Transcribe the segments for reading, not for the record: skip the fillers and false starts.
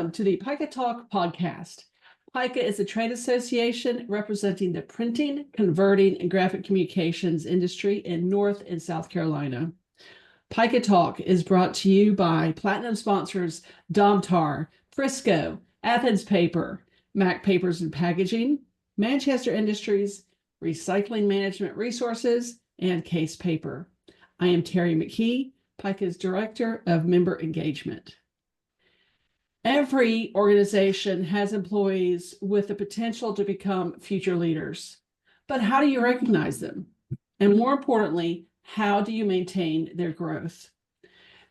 Welcome to the PICATalk podcast. PICA is a trade association representing the printing, converting, and graphic communications industry in North and South Carolina. PICATalk is brought to you by platinum sponsors Domtar, Frisco, Athens Paper, Mac Papers and Packaging, Manchester Industries, Recycling Management Resources, and Case Paper. I am Terry McKee, PICA's Director of Member Engagement. Every organization has employees with the potential to become future leaders. But how do you recognize them? And more importantly, how do you maintain their growth?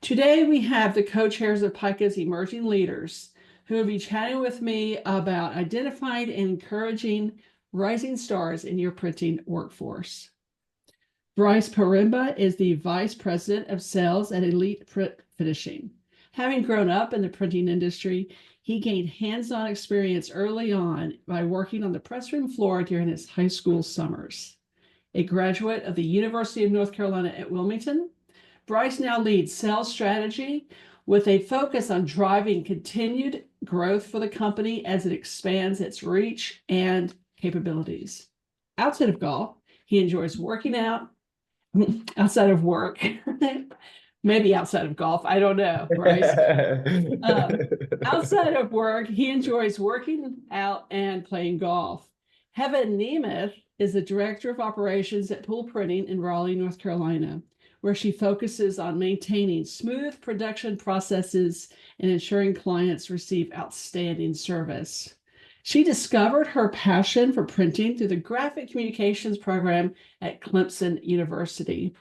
Today, we have the co-chairs of PICA's Emerging Leaders who will be chatting with me about identifying and encouraging rising stars in your printing workforce. Bryce Poremba is the Vice President of Sales at Elite Print Finishing. Having grown up in the printing industry, he gained hands-on experience early on by working on the pressroom floor during his high school summers. A graduate of the University of North Carolina at Wilmington, Bryce now leads sales strategy with a focus on driving continued growth for the company as it expands its reach and capabilities. Outside of golf, he enjoys working out outside of work. Maybe outside of golf, I don't know, Bryce. Outside of work, he enjoys working out and playing golf. Nemeth is the Director of Operations at Poole Printing in Raleigh, North Carolina, where she focuses on maintaining smooth production processes and ensuring clients receive outstanding service. She discovered her passion for printing through the graphic communications program at Clemson University.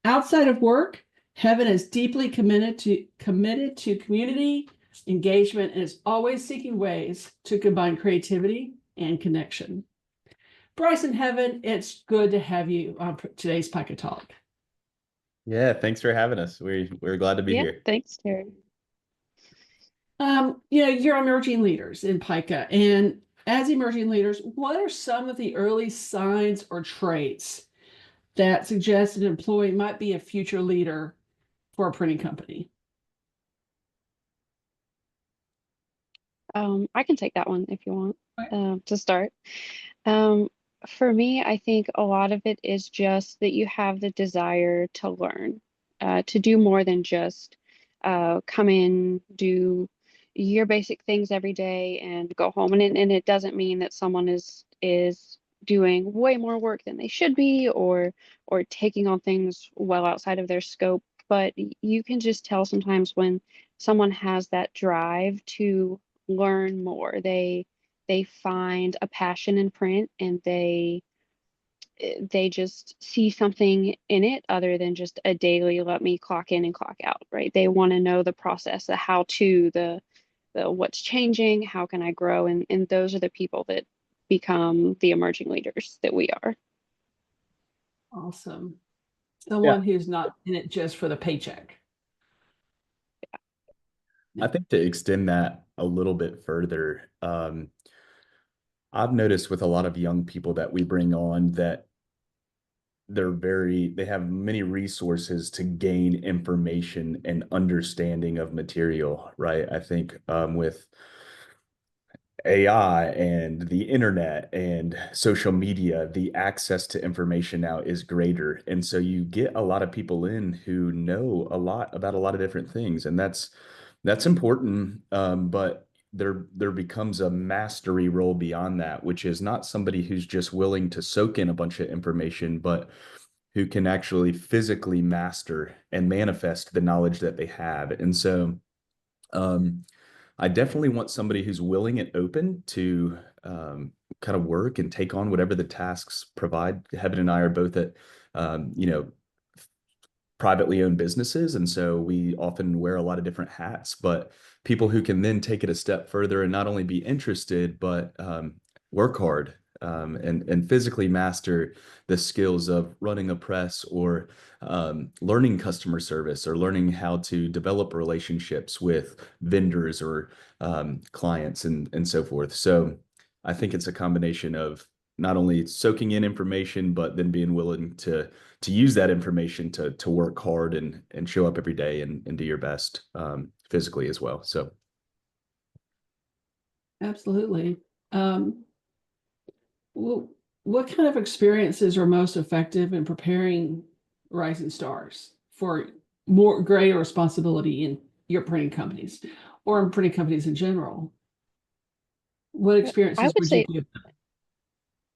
Outside of work, Heaven is deeply committed to community engagement and is always seeking ways to combine creativity and connection. Bryce and Heaven, it's good to have you on today's PICATalk. Yeah, thanks for having us. We're glad to be here. Thanks, Terry. You're emerging leaders in PICA, and as emerging leaders, what are some of the early signs or traits that suggest an employee might be a future leader for a printing company? I can take that one if you want Right. to start. For me, I think a lot of it is just that you have the desire to learn, to do more than just come in, do your basic things every day and go home. And it doesn't mean that someone is doing way more work than they should be or taking on things well outside of their scope. But you can just tell sometimes when someone has that drive to learn more. They find a passion in print and they just see something in it other than just a daily let me clock in and clock out, right? They want to know the process, the how to, the what's changing, how can I grow, and those are the people that become the emerging leaders that we are. Awesome. Someone who's not in it just for the paycheck. I think to extend that a little bit further, I've noticed with a lot of young people that we bring on that they have many resources to gain information and understanding of material, right? I think with AI and the internet and social media, the access to information now is greater. And so you get a lot of people in who know a lot about a lot of different things. And that's important. But there becomes a mastery role beyond that, which is not somebody who's just willing to soak in a bunch of information, but who can actually physically master and manifest the knowledge that they have. And so, I definitely want somebody who's willing and open to kind of work and take on whatever the tasks provide. Heaven and I are both at, privately owned businesses. And so we often wear a lot of different hats, but people who can then take it a step further and not only be interested, but work hard and physically master the skills of running a press or learning customer service or learning how to develop relationships with vendors or clients and so forth. So I think it's a combination of not only soaking in information, but then being willing to use that information to work hard and show up every day and do your best physically as well. So Absolutely. Um, wh- what kind of experiences are most effective in preparing rising stars for more greater responsibility in your printing companies or in printing companies in general? What I experiences would would you say, give?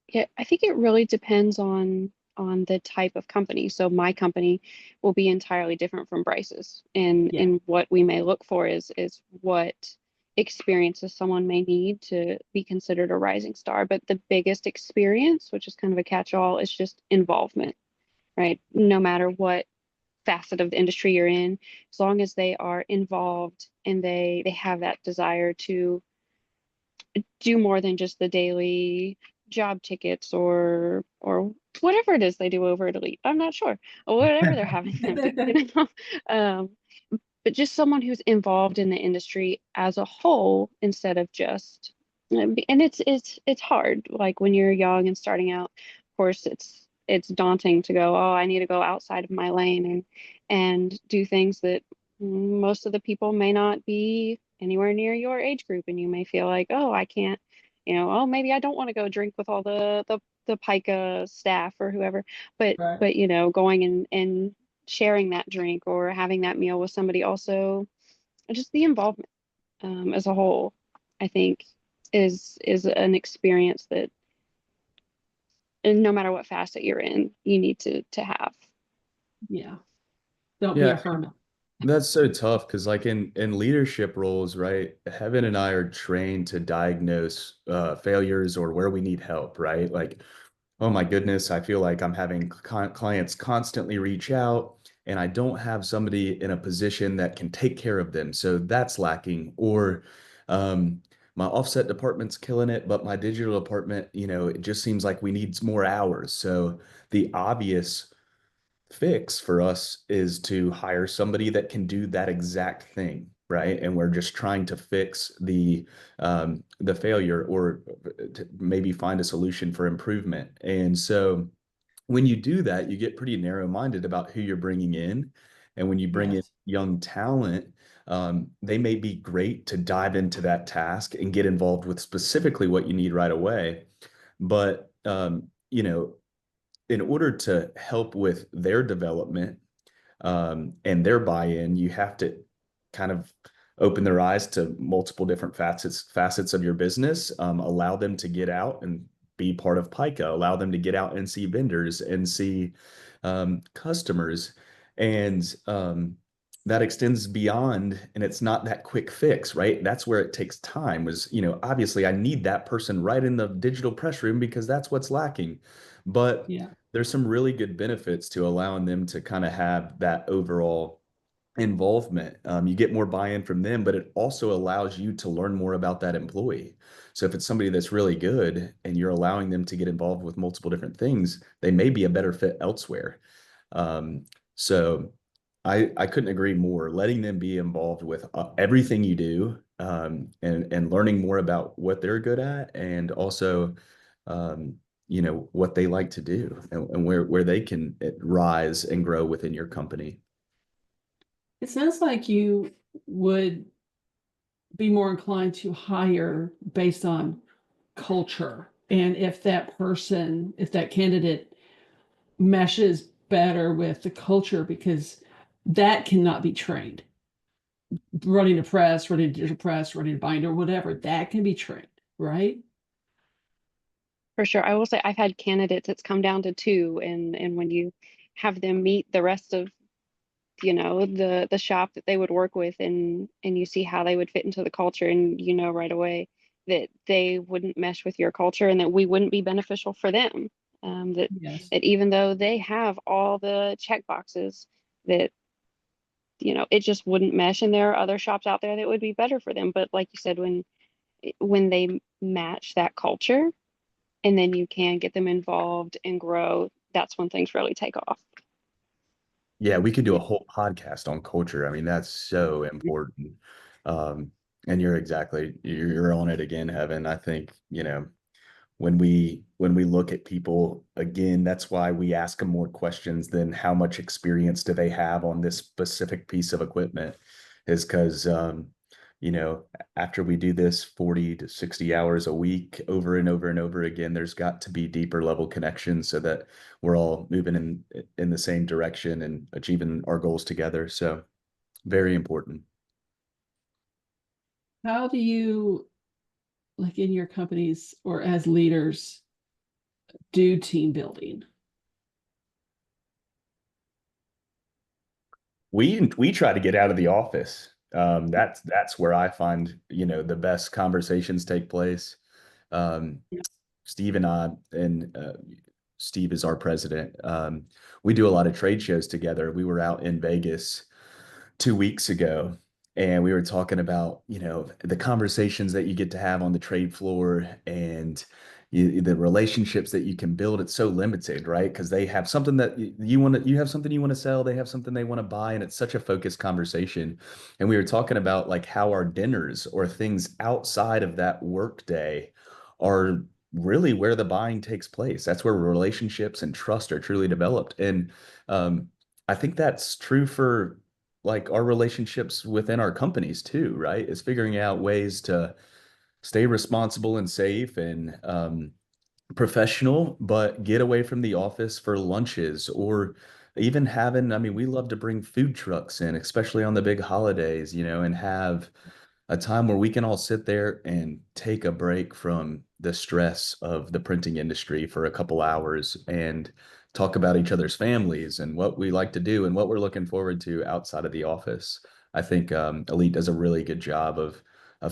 yeah, I think it really depends on the type of company. So my company will be entirely different from Bryce's, and Yeah, and what we may look for is what experiences someone may need to be considered a rising star. But the biggest experience, which is kind of a catch-all, is just involvement, right? No matter what facet of the industry you're in, as long as they are involved and they have that desire to do more than just the daily job tickets or whatever it is they do over at Elite. I'm not sure. Or whatever they're having them do, you know. Um, but just someone who's involved in the industry as a whole instead of just and it's hard. Like when you're young and starting out, of course it's daunting to go, oh, I need to go outside of my lane and do things that most of the people may not be anywhere near your age group, and you may feel like, oh, I can't, oh, maybe I don't want to go drink with all the PICA staff or whoever, right. but going and sharing that drink or having that meal with somebody, also just the involvement as a whole, I think is an experience that, and no matter what facet you're in, you need to have. Yeah. Don't be Yeah, a hermit. that's so tough because, like in leadership roles, right? Heaven and I are trained to diagnose failures or where we need help, right? Like, oh my goodness, I feel like I'm having clients constantly reach out, and I don't have somebody in a position that can take care of them, so that's lacking. Or um, my offset department's killing it, but my digital department, it just seems like we need more hours. So the obvious fix for us is to hire somebody that can do that exact thing, right? And we're just trying to fix the failure, or to maybe find a solution for improvement. And so when you do that, you get pretty narrow-minded about who you're bringing in. And when you bring in Yes. young talent, they may be great to dive into that task and get involved with specifically what you need right away. But in order to help with their development, and their buy-in, you have to kind of open their eyes to multiple different facets of your business, allow them to get out and be part of PICA, allow them to get out and see vendors and see customers. And that extends beyond, and it's not that quick fix, right? That's where it takes time. Obviously I need that person right in the digital press room because that's what's lacking. But Yeah. there's some really good benefits to allowing them to kind of have that overall involvement. You get more buy-in from them, but it also allows you to learn more about that employee. So if it's somebody that's really good and you're allowing them to get involved with multiple different things, they may be a better fit elsewhere. Um, so I couldn't agree more. Letting them be involved with everything you do, and learning more about what they're good at, and also um, what they like to do, and where they can rise and grow within your company. It sounds like you would be more inclined to hire based on culture. And if that person, if that candidate meshes better with the culture, because that cannot be trained. Running a press, running a digital press, running a binder, whatever, that can be trained, right? For sure. I will say I've had candidates, it's come down to two, and when you have them meet the rest of the shop that they would work with, and you see how they would fit into the culture, and right away that they wouldn't mesh with your culture and that we wouldn't be beneficial for them, that Yes. that even though they have all the check boxes, that it just wouldn't mesh, and there are other shops out there that would be better for them. But like you said, when they match that culture and then you can get them involved and grow, that's when things really take off. Yeah, we could do a Yeah. whole podcast on culture. I mean, that's so important. Um, and you're on it again, Heaven. I think, when we look at people again, that's why we ask them more questions than how much experience do they have on this specific piece of equipment, is because you know, after we do this 40 to 60 hours a week over and over and over again, there's got to be deeper level connections so that we're all moving in the same direction and achieving our goals together. So very important. How do you, like in your companies or as leaders, do team building? We try to get out of the office. That's where I find, you know, the best conversations take place. Um, Steve and I, and Steve is our president. We do a lot of trade shows together. We were out in Vegas 2 weeks ago, and we were talking about, you know, the conversations that you get to have on the trade floor and the relationships that you can build. It's so limited, right? Because they have something that you want to, you have something you want to sell, they have something they want to buy, and it's such a focused conversation. And we were talking about like how our dinners or things outside of that work day are really where the buying takes place. That's where relationships and trust are truly developed. And I think that's true for like our relationships within our companies too, right? Is figuring out ways to stay responsible and safe and professional, but get away from the office for lunches or even having, I mean, we love to bring food trucks in, especially on the big holidays, you know, and have a time where we can all sit there and take a break from the stress of the printing industry for a couple hours and talk about each other's families and what we like to do and what we're looking forward to outside of the office. I think Elite does a really good job of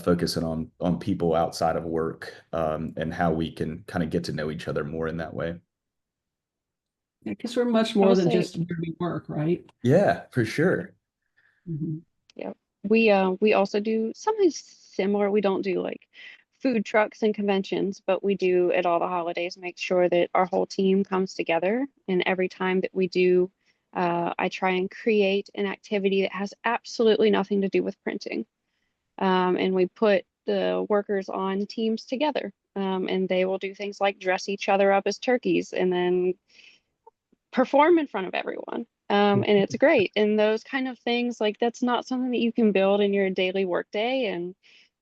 focusing on people outside of work, and how we can kind of get to know each other more in that way. Because we're much I more will than say, just where we work, right? Yeah, for sure. Mhm. yeah, we also do something similar. We don't do like food trucks and conventions, but we do at all the holidays make sure that our whole team comes together. And every time that we do, I try and create an activity that has absolutely nothing to do with printing. And we put the workers on teams together. And they will do things like dress each other up as turkeys and then perform in front of everyone. And it's great. And those kind of things, like that's not something that you can build in your daily workday,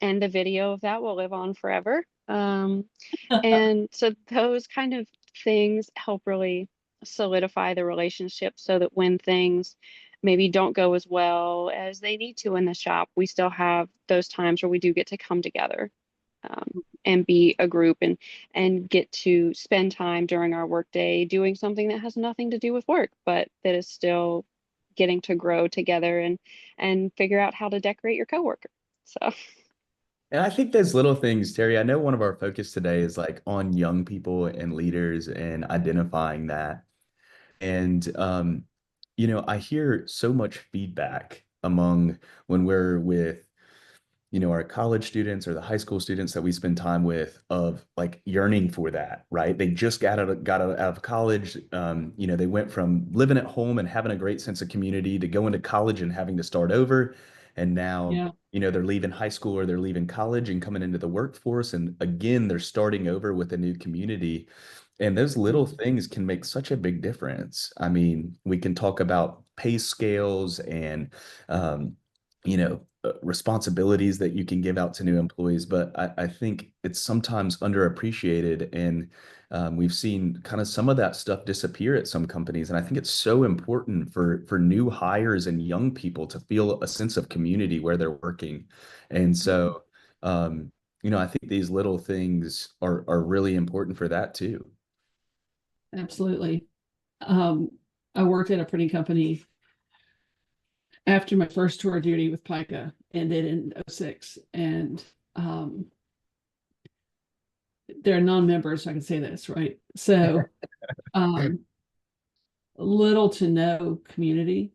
and the video of that will live on forever. And so those kind of things help really solidify the relationship so that when things maybe don't go as well as they need to in the shop, we still have those times where we do get to come together, and be a group and get to spend time during our workday doing something that has nothing to do with work, but that is still getting to grow together and figure out how to decorate your coworker. So And I think those little things, Terry, I know one of our focus today is like on young people and leaders and identifying that. And you know, I hear so much feedback among when we're with, you know, our college students or the high school students that we spend time with of like yearning for that, right? They just got out of college. You know, they went from living at home and having a great sense of community to going to college and having to start over. And now, Yeah. you know, they're leaving high school or they're leaving college and coming into the workforce. And again, they're starting over with a new community. And those little things can make such a big difference. I mean, we can talk about pay scales and, you know, responsibilities that you can give out to new employees, but I think it's sometimes underappreciated. And we've seen kind of some of that stuff disappear at some companies. And I think it's so important for new hires and young people to feel a sense of community where they're working. And so, you know, I think these little things are really important for that too. Absolutely. Um, I worked at a printing company after my first tour of duty with PICA ended in '06. And they're non-members, so I can say this, right? So um, little to no community.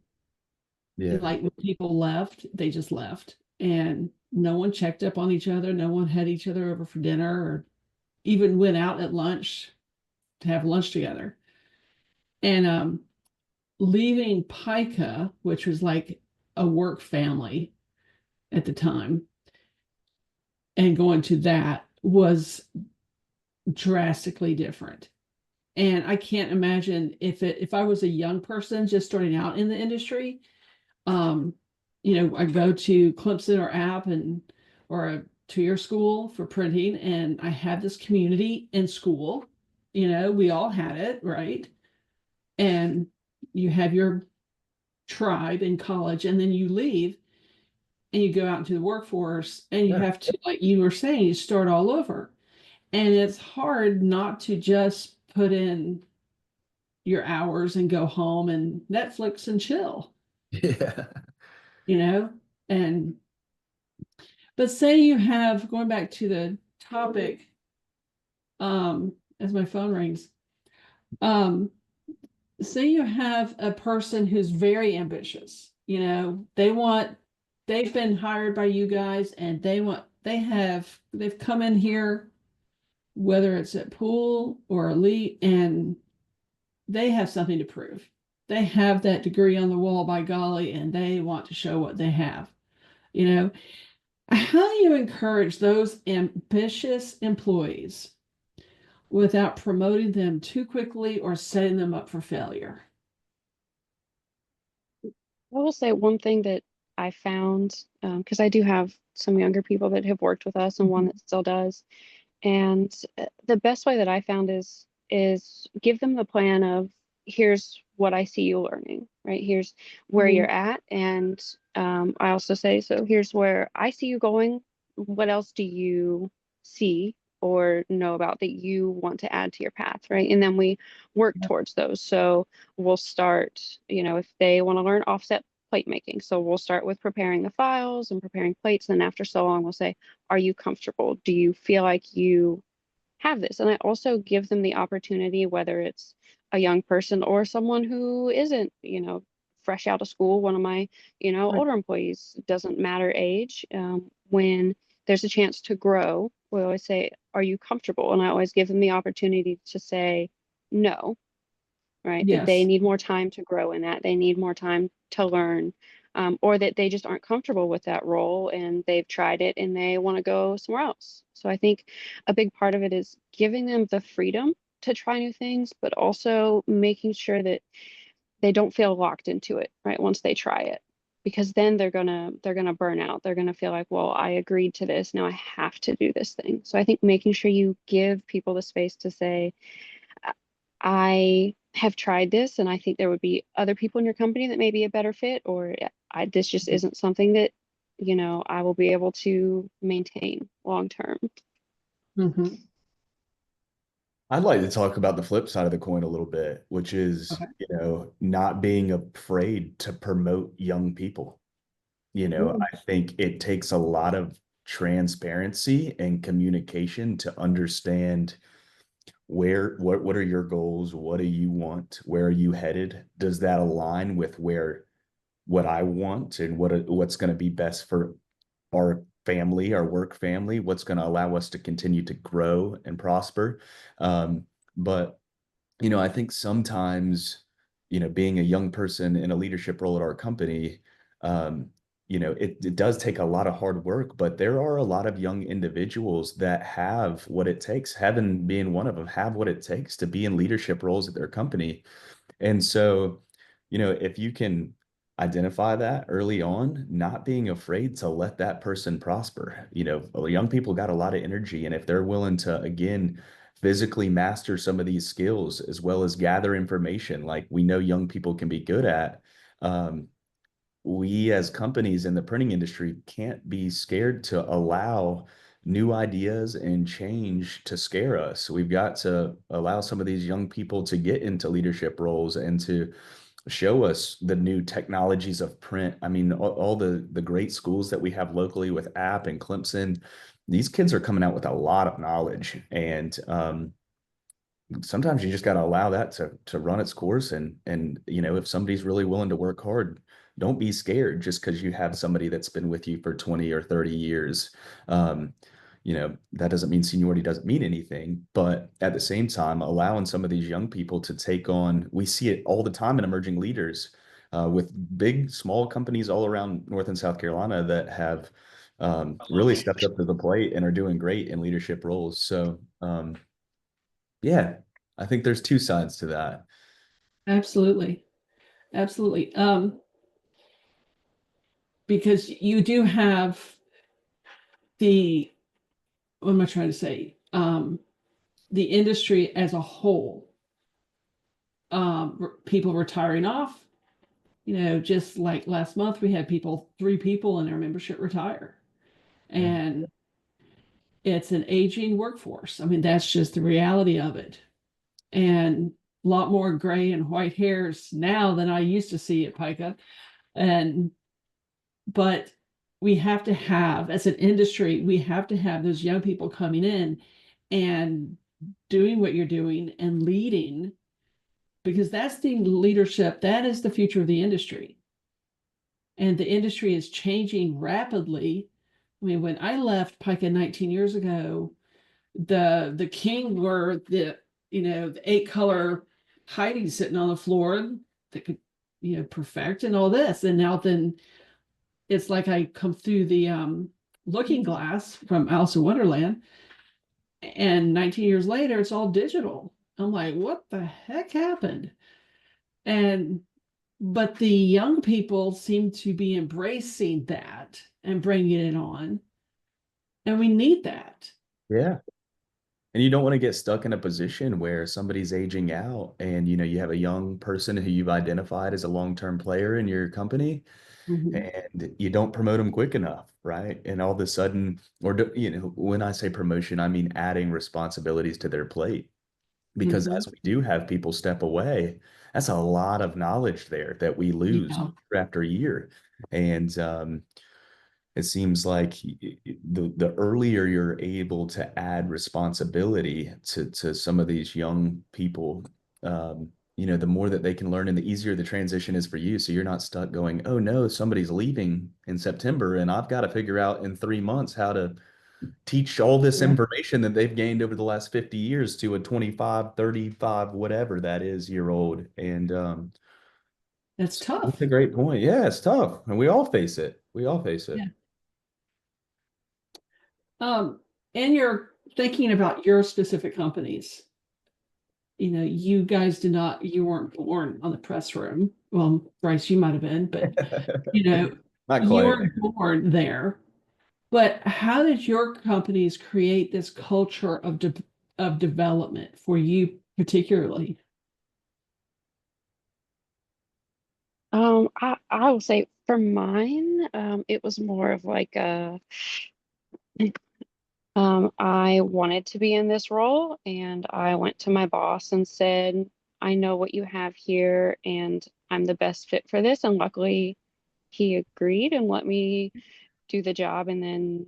Yeah. Like when people left, they just left. And no one checked up on each other. No one had each other over for dinner or even went out at lunch to have lunch together. And leaving PICA, which was like a work family at the time, and going to that was drastically different. And I can't imagine if I was a young person just starting out in the industry, um, I go to Clemson or App or to your school for printing, and I have this community in school. We all had it, right? And you have your tribe in college, and then you leave and you go out into the workforce, and you Yeah. have to, like you were saying, you start all over. And it's hard not to just put in your hours and go home and Netflix and chill, Yeah. you know? And but say you have, going back to the topic, as my phone rings, um, say you have a person who's very ambitious, they've been hired by you guys and they've come in here, whether it's at Poole or Elite, and they have something to prove. They have that degree on the wall, by golly, and they want to show what they have. You know, how do you encourage those ambitious employees without promoting them too quickly or setting them up for failure? I will say one thing that I found, because I do have some younger people that have worked with us and one that still does. And the best way that I found is give them the plan of here's what I see you learning, right? Here's where Mhm. you're at. And I also say, so here's where I see you going. What else do you see or know about that you want to add to your path, right? And then we work towards those. So we'll start, if they want to learn offset plate making. So we'll start with preparing the files and preparing plates. And after so long, we'll say, are you comfortable? Do you feel like you have this? And I also give them the opportunity, whether it's a young person or someone who isn't, fresh out of school. One of my, Right. older employees, doesn't matter age. When there's a chance to grow, we always say, are you comfortable? And I always give them the opportunity to say no, right? That they Yes. need more time to grow in that. They need more time to learn, or that they just aren't comfortable with that role and they've tried it and they want to go somewhere else. So I think a big part of it is giving them the freedom to try new things, but also making sure that they don't feel locked into it, right? Once they try it. Because then they're gonna burn out. They're gonna feel like, well, I agreed to this. Now I have to do this thing. So I think making sure you give people the space to say, I have tried this and I think there would be other people in your company that may be a better fit, or this just isn't something that, I will be able to maintain long term. Mhm. I'd like to talk about the flip side of the coin a little bit, which is, Okay. not being afraid to promote young people. Ooh. I think it takes a lot of transparency and communication to understand what are your goals? What do you want? Where are you headed? Does that align with what I want and what's going to be best for our family, our work family, what's going to allow us to continue to grow and prosper? But I think sometimes, being a young person in a leadership role at our company, um, it does take a lot of hard work, but there are a lot of young individuals that have what it takes, Heaven being one of them, have what it takes to be in leadership roles at their company. And so, if you can identify that early on, not being afraid to let that person prosper. Young people got a lot of energy, and if they're willing to, again, physically master some of these skills as well as gather information, like we know young people can be good at, um, we as companies in the printing industry can't be scared to allow new ideas and change to scare us. We've got to allow some of these young people to get into leadership roles and to show us the new technologies of print. I mean, all the great schools that we have locally with App and Clemson, these kids are coming out with a lot of knowledge, and sometimes you just got to allow that to run its course. And if somebody's really willing to work hard, don't be scared just because you have somebody that's been with you for 20 or 30 years. um, that doesn't mean seniority doesn't mean anything, but at the same time, allowing some of these young people to take on, we see it all the time in emerging leaders, with big small companies all around North and South Carolina that have really stepped up to the plate and are doing great in leadership roles. So yeah, I think there's two sides to that. Absolutely. Absolutely. because you do have what am I trying to say? The industry as a whole, people retiring off, just like last month, we had 3 people in our membership retire. And it's an aging workforce. I mean, that's just the reality of it. And a lot more gray and white hairs now than I used to see at PICA. But we have to have, as an industry, we have to have those young people coming in and doing what you're doing and leading, because that's the leadership, that is the future of the industry. And the industry is changing rapidly. I mean, when I left PICA 19 years ago, the king were the 8-color hiding sitting on the floor that could perfect and all this. And now then it's like I come through the looking glass from Alice in Wonderland, and 19 years later it's all digital. I'm like, what the heck happened? But the young people seem to be embracing that and bringing it on, and we need that. Yeah. And you don't want to get stuck in a position where somebody's aging out and you have a young person who you've identified as a long-term player in your company, and you don't promote them quick enough, right? And all of a sudden, when I say promotion, I mean adding responsibilities to their plate. Because as we do have people step away, that's a lot of knowledge there that we lose Yeah. year after year. And it seems like the earlier you're able to add responsibility to some of these young people, the more that they can learn and the easier the transition is for you. So you're not stuck going, oh no, somebody's leaving in September and I've got to figure out in 3 months how to teach all this information that they've gained over the last 50 years to a 25, 35, whatever that is year old. And That's tough. that's a great point. Yeah, it's tough. And we all face it. We all face it. Yeah. And you're thinking about your specific companies. You guys you weren't born on the press room. Well, Bryce, you might have been, but Not you quite. weren't born there. But how did your companies create this culture of development for you particularly? I will say for mine, it was more of like I wanted to be in this role, and I went to my boss and said, I know what you have here, and I'm the best fit for this. And luckily, he agreed and let me do the job, and then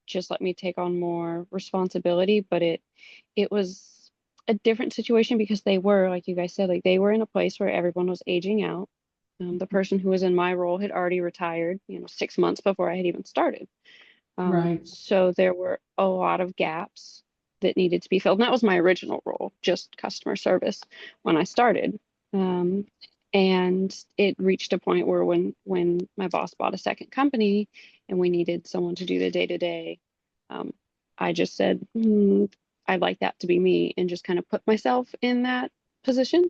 just let me take on more responsibility. But it was a different situation because they were, like you guys said, like they were in a place where everyone was aging out. The person who was in my role had already retired, 6 months before I had even started. Right. So there were a lot of gaps that needed to be filled. And that was my original role, just customer service when I started. Um, and it reached a point where when my boss bought a second company and we needed someone to do the day-to-day, I just said, I'd like that to be me, and just kind of put myself in that position.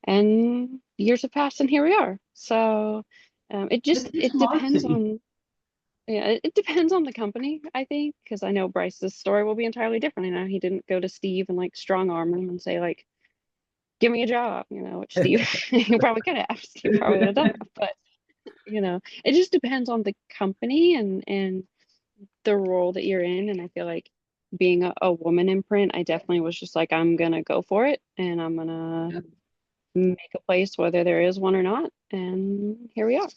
And years have passed and here we are. So it depends on, yeah, it depends on the company, I think, because I know Bryce's story will be entirely different. I know he didn't go to Steve and like strong arm him and say like, give me a job, which Steve he probably could have. Steve probably would have done it. But it just depends on the company and the role that you're in. And I feel like being a woman in print, I definitely was just like, I'm gonna go for it, and I'm gonna make a place whether there is one or not. And here we are.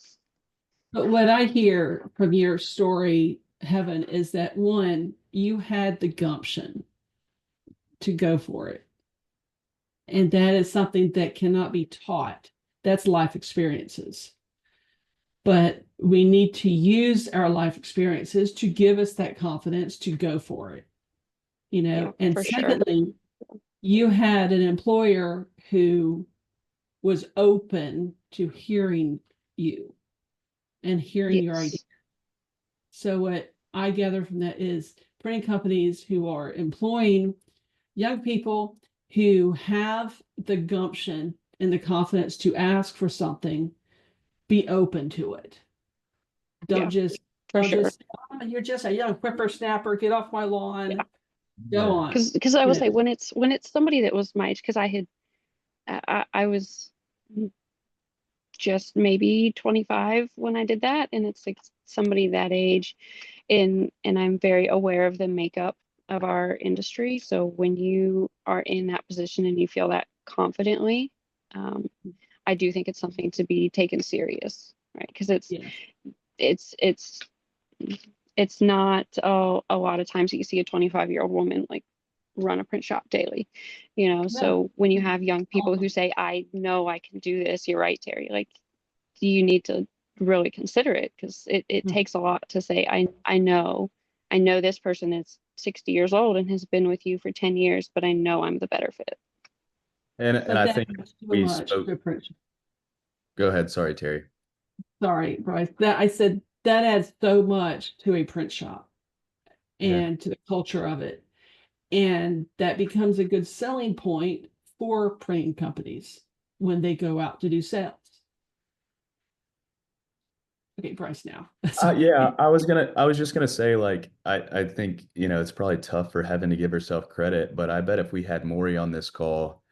But what I hear from your story, Heaven, is that one, you had the gumption to go for it. And that is something that cannot be taught. That's life experiences. But we need to use our life experiences to give us that confidence to go for it. And secondly, you had an employer who was open to hearing you and hearing your idea. So what I gather from that is printing companies who are employing young people who have the gumption and the confidence to ask for something, be open to it. Don't Yeah, just, for don't sure. just, "Oh, you're just a young whippersnapper, get off my Yeah. lawn, go Yeah. on." Because I You will know, say when it's somebody that was my age, because I was just maybe 25 when I did that, and it's like somebody that age, and I'm very aware of the makeup of our industry. So when you are in that position and you feel that confidently, um, I do think it's something to be taken serious, right? Because yes. it's it's it's not a lot of times that you see a 25-year-old woman like run a print shop daily, you know. No. So when you have young people who say, I know I can do this, you're right, Terry, like you need to really consider it, because it Mm. takes a lot to say, I know this person is 60 years old and has been with you for 10 years, but I know I'm the better fit. And But I that think is too we much spoke. to print. Go ahead. Sorry, Terry. Sorry, Bryce, that I said that adds so much to a print shop Yeah. and to the culture of it. And that becomes a good selling point for printing companies when they go out to do sales. Okay, Bryce now. Yeah, Sorry. I was just gonna say, like, I think, it's probably tough for Heaven to give herself credit, but I bet if we had Maury on this call,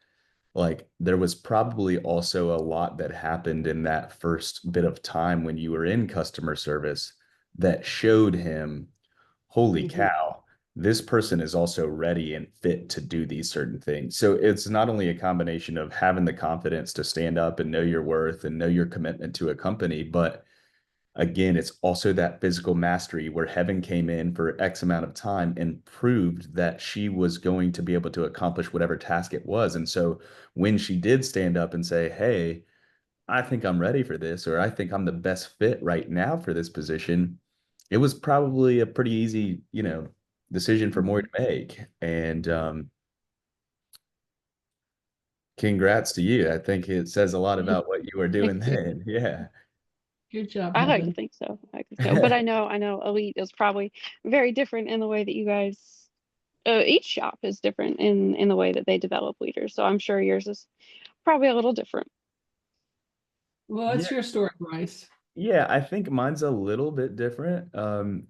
like, there was probably also a lot that happened in that first bit of time when you were in customer service that showed him, holy Mhm. cow, this person is also ready and fit to do these certain things. So it's not only a combination of having the confidence to stand up and know your worth and know your commitment to a company, but again, it's also that physical mastery where Heaven came in for X amount of time and proved that she was going to be able to accomplish whatever task it was. And so when she did stand up and say, hey, I think I'm ready for this, or I think I'm the best fit right now for this position, it was probably a pretty easy, decision for Maury to make. And congrats to you. I think it says a lot about what you were Thank doing you. then. Yeah. Good job, I like to Heaven. think so. I like to think so. But I know Elite is probably very different in the way that you guys, each shop is different in the way that they develop leaders. So I'm sure yours is probably a little different. Well, Yeah. it's your story, Bryce. Yeah, I think mine's a little bit different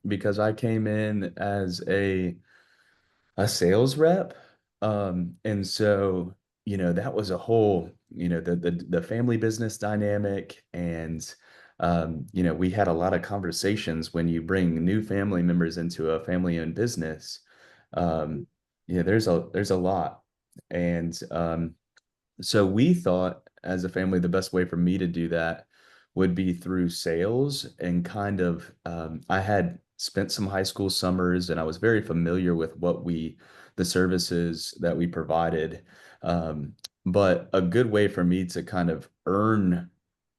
because I came in as a sales rep. And so, that was a whole, the family business dynamic. And, we had a lot of conversations when you bring new family members into a family-owned business. Um, yeah, there's a lot. And so we thought as a family, the best way for me to do that would be through sales and kind of, I had spent some high school summers and I was very familiar with the services that we provided. Um, but a good way for me to kind of earn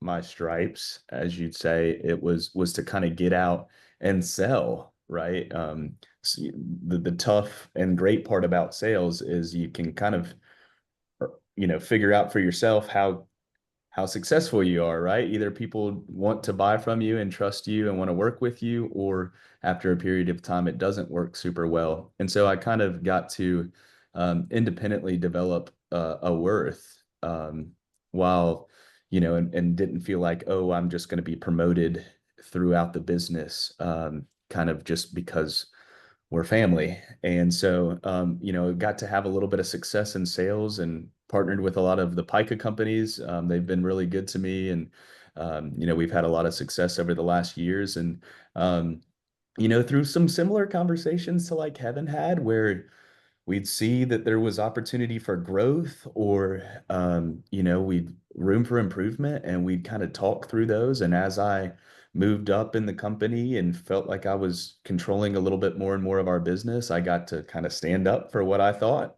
my stripes, as you'd say, was to kind of get out and sell, right? So the tough and great part about sales is you can kind of figure out for yourself how successful you are, right? Either people want to buy from you and trust you and want to work with you, or after a period of time, it doesn't work super well. And so I kind of got to independently develop a worth while, and didn't feel like, oh, I'm just going to be promoted throughout the business, kind of just because we're family. And so, got to have a little bit of success in sales and partnered with a lot of the PICA companies. They've been really good to me. And, we've had a lot of success over the last years. And, through some similar conversations to like Heaven had, where we'd see that there was opportunity for growth or we'd room for improvement, and we'd kind of talk through those. And as I moved up in the company and felt like I was controlling a little bit more and more of our business, I got to kind of stand up for what I thought.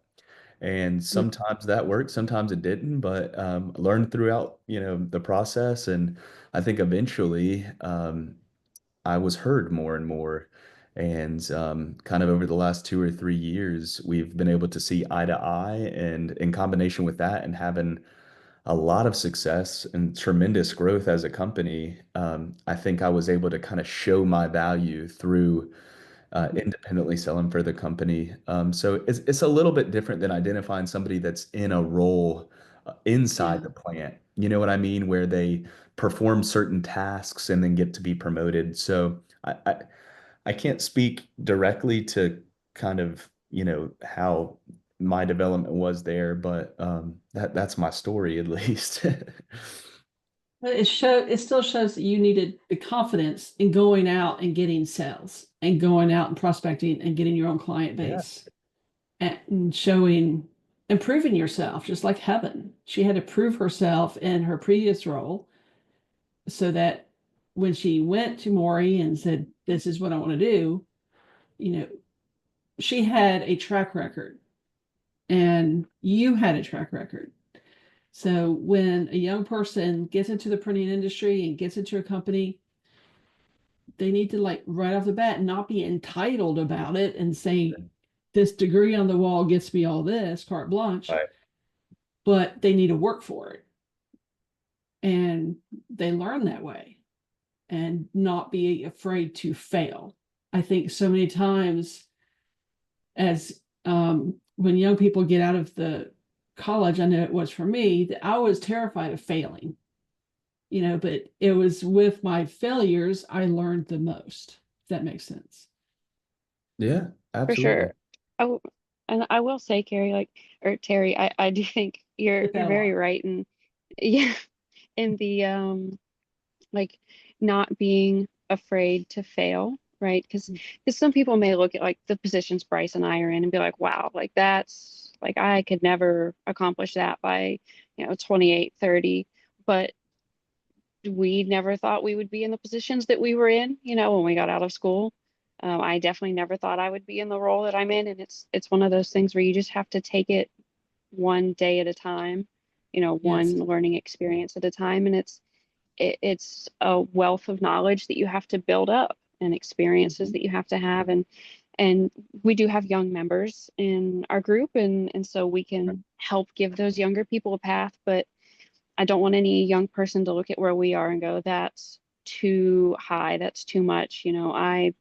And sometimes that worked, sometimes it didn't, but learned throughout the process. And I think eventually I was heard more and more. And kind of over the last 2 or 3 years, we've been able to see eye to eye. And in combination with that and having a lot of success and tremendous growth as a company, I think I was able to kind of show my value through independently selling for the company. So it's a little bit different than identifying somebody that's in a role inside Yeah. the plant. You know what I mean? Where they perform certain tasks and then get to be promoted. So I can't speak directly to kind of, how my development was there, but that's my story at least. But it still shows that you needed the confidence in going out and getting sales and going out and prospecting and getting your own client Yeah. base and showing and proving yourself, just like Heaven. She had to prove herself in her previous role so that when she went to Maury and said, "This is what I want to do," you know, she had a track record and you had a track record. So when a young person gets into the printing industry and gets into a company, they need to like right off the bat not be entitled about it and say this degree on the wall gets me all this carte blanche, Right. but they need to work for it. And they learn that way and not be afraid to fail. I think so many times as when young people get out of the college, I know it was for me, that I was terrified of failing, but it was with my failures I learned the most, if that makes sense. Yeah, For absolutely. sure. Oh, and I will say, Carrie, like, or Terry, I do think Get you're that a very lot. right. And yeah, in the like not being afraid to fail, right? Because some people may look at like the positions Bryce and I are in and be like, wow, like that's like I could never accomplish that by 28, 30. But we never thought we would be in the positions that we were in, when we got out of school. I definitely never thought I would be in the role that I'm in, and it's one of those things where you just have to take it one day at a time, Yes. one learning experience at a time, and it's a wealth of knowledge that you have to build up and experiences that you have to have, and we do have young members in our group, and so we can help give those younger people a path, but I don't want any young person to look at where we are and go, that's too high, that's too much. I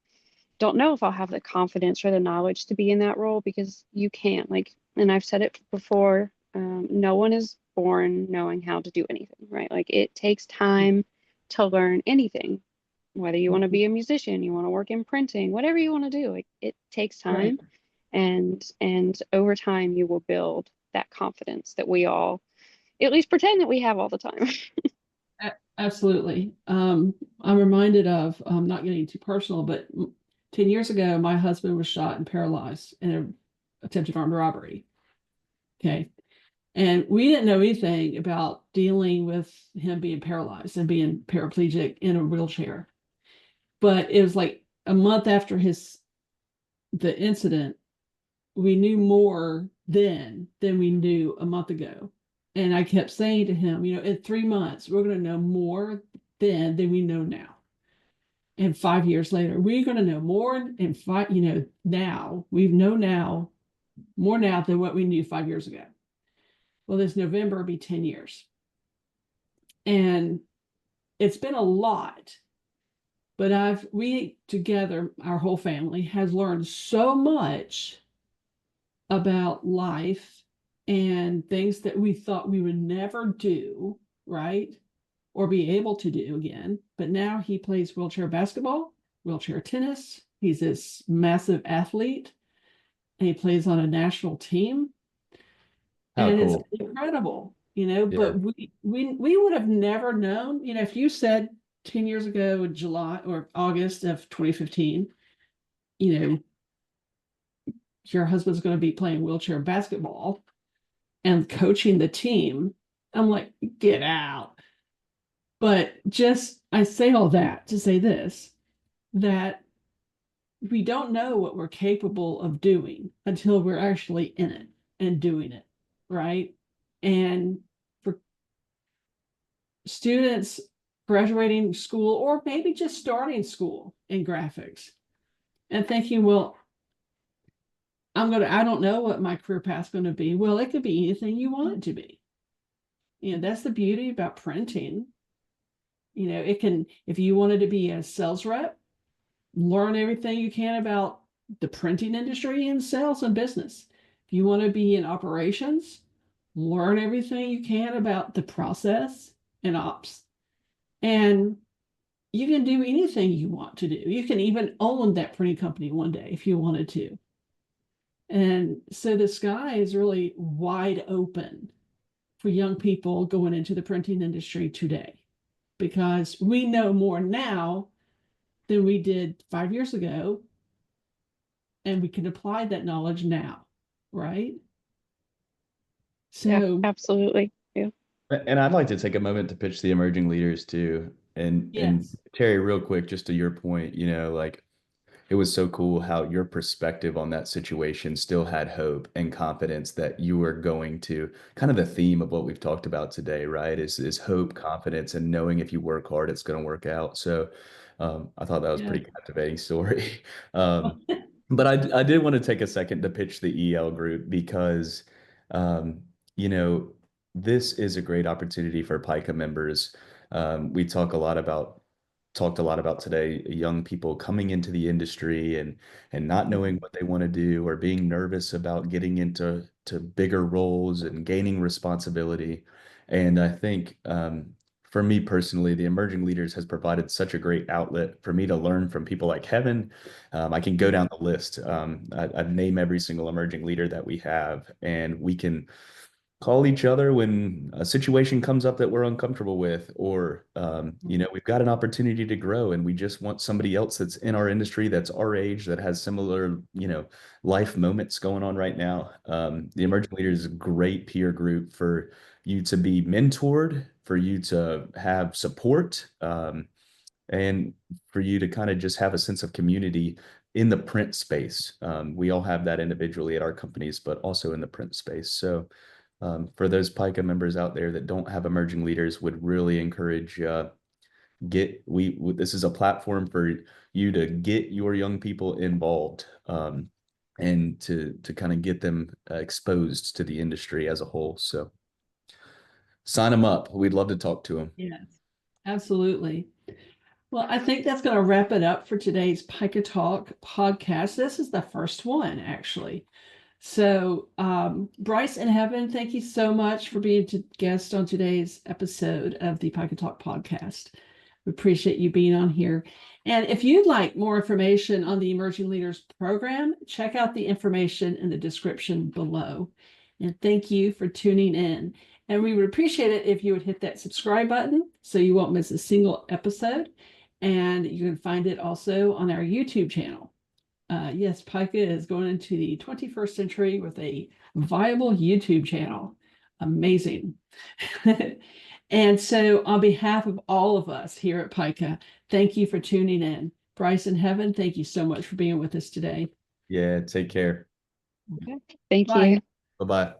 don't know if I'll have the confidence or the knowledge to be in that role because you can't. Like, and I've said it before, no one is born knowing how to do anything, right? Like, it takes time to learn anything, whether you want to Mhm. be a musician, you want to work in printing, whatever you want to do, like, it takes Right. time. And over time, you will build that confidence that we all at least pretend that we have all the time. Absolutely. I'm reminded of, not getting too personal, but 10 years ago, my husband was shot and paralyzed in an attempted armed robbery. Okay. And we didn't know anything about dealing with him being paralyzed and being paraplegic in a wheelchair. But it was like a month after the incident, we knew more then than we knew a month ago. And I kept saying to him, in 3 months, we're going to know more then than we know now. And 5 years later, we're going to know more in five, now we know now more now than what we knew 5 years ago. Well, this November will be 10 years. And it's been a lot, but we together, our whole family has learned so much about life and things that we thought we would never do, right? Or be able to do again. But now he plays wheelchair basketball, wheelchair tennis. He's this massive athlete and he plays on a national team. How And it's cool. incredible, Yeah. but we would have never known, if you said 10 years ago in July or August of 2015, you know, your husband's going to be playing wheelchair basketball and coaching the team. I'm like, get out. But I say all that to say this, that we don't know what we're capable of doing until we're actually in it and doing it, right? And for students graduating school or maybe just starting school in graphics and thinking, well, I don't know what my career path's going to be. Well, it could be anything you want it to be. That's the beauty about printing. It can, if you wanted to be a sales rep, learn everything you can about the printing industry and sales and business. If you want to be in operations, learn everything you can about the process and ops. And you can do anything you want to do. You can even own that printing company one day if you wanted to. And so the sky is really wide open for young people going into the printing industry today, because we know more now than we did 5 years ago, and we can apply that knowledge now, right? Yeah, So absolutely. Yeah. And I'd like to take a moment to pitch the emerging leaders too. And yes, Terry, real quick, just to your point, like it was so cool how your perspective on that situation still had hope and confidence that you were going to kind of the theme of what we've talked about today, right? Is hope, confidence, and knowing if you work hard, it's going to work out. So I thought that was a yeah. pretty captivating story. But I did want to take a second to pitch the EL group because, um, you know, this is a great opportunity for PICA members. We talked a lot about today young people coming into the industry and not knowing what they want to do or being nervous about getting into bigger roles and gaining responsibility. And I think for me personally, the emerging leaders has provided such a great outlet for me to learn from people like Kevin. I can go down the list. I'd name every single emerging leader that we have, and we can call each other when a situation comes up that we're uncomfortable with, or we've got an opportunity to grow and we just want somebody else that's in our industry that's our age that has similar life moments going on right now. The emerging leaders is a great peer group for you to be mentored, for you to have support, and for you to kind of just have a sense of community in the print space. We all have that individually at our companies, but also in the print space. So for those PICA members out there that don't have emerging leaders, would really encourage this is a platform for you to get your young people involved, and to kind of get them exposed to the industry as a whole. So sign them up. We'd love to talk to them. yes, absolutely. Well, I think that's going to wrap it up for today's PICA Talk podcast. This is the first one, actually. So, Bryce and Heaven, thank you so much for being a guest on today's episode of the PICA Talk podcast. We appreciate you being on here. And if you'd like more information on the Emerging Leaders Program, check out the information in the description below. And thank you for tuning in. And we would appreciate it if you would hit that subscribe button so you won't miss a single episode. And you can find it also on our YouTube channel. Yes, PICA is going into the 21st century with a viable YouTube channel. Amazing. And so on behalf of all of us here at PICA, thank you for tuning in. Bryce and Heaven, thank you so much for being with us today. Yeah, take care. Okay. Thank Bye. you. Bye-bye.